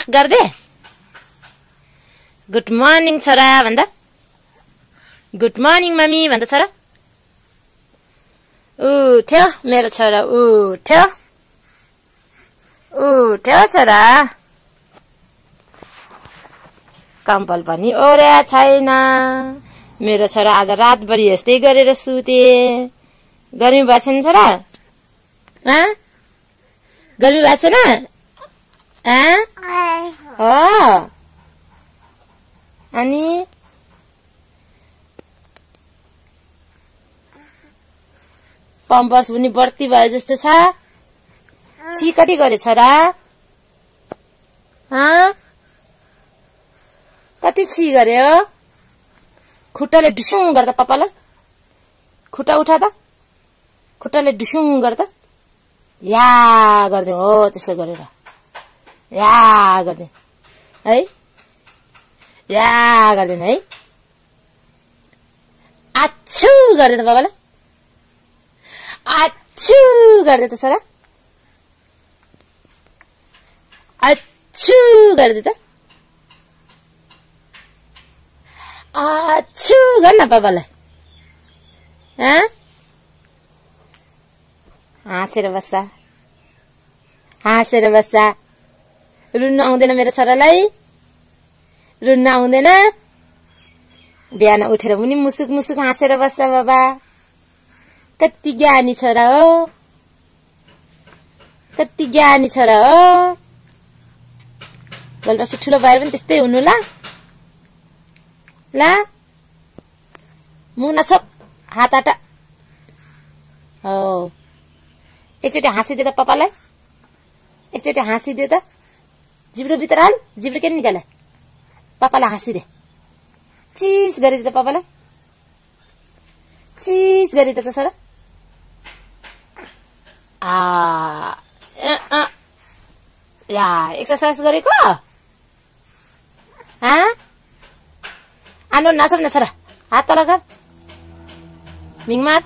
गर्दे good morning छोरा भन्दा गुड मर्निङ मम्मी भन्दा छोरा उठ्यो मेरो छोरा उठ्यो छोरा कम्बल पनि ओर्या छैन मेरो छोरा आज रातभरि यस्तै गरेर सुते गर्मी भएको छैन छोरा गर्मी भएको छैन अनि पम्पर्स पनि बढ्ती भयो जस्तो छ छि कति गरे छोरा कति छि गर्यो खुट्टाले डुसुङ गर्दा पापालाई खुट्टा उठा त खुट्टाले डुसुङ गर्दा या गर्दै हो त्यसो गरेर या गर्दै है या गर्दैन है आछु गर्दै त बाबालाई आछु गर्दै त छोरा आछु गर्दै त आछु गर्न बाबालाई हाँसेर बस्छ रुन्न आउँदैन मेरो छोरालाई रुन्न आउँदैन बिहान उठेर पनि मुसुक मुसुक हाँसेर बस्छ बाबा कति ज्ञानी छोरा हो कति ज्ञानी छोरा हो भोलिपर्सि ठुलो भएर पनि त्यस्तै हुनु ल मुना छोप हात आटा हो एकचोटि हाँसिदे त पापालाई एकचोटि हाँसिदे त जिब्रो भित्र हाल जिब्रो किन निकाले पापालाई हाँसिदे चिज गरिदे त पापालाई चिज गरिदे त छोरा या एक्सरसाइज गरेको आनो नाचब न छोरा हात तल गर मिङमार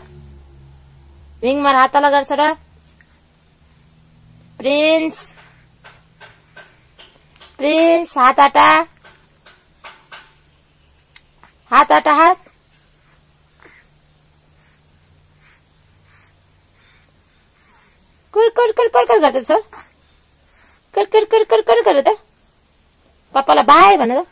हात तल गर छोरा प्रिन्स हात आटा हात कर गर्दै छ कर त पापालाई बाई भन त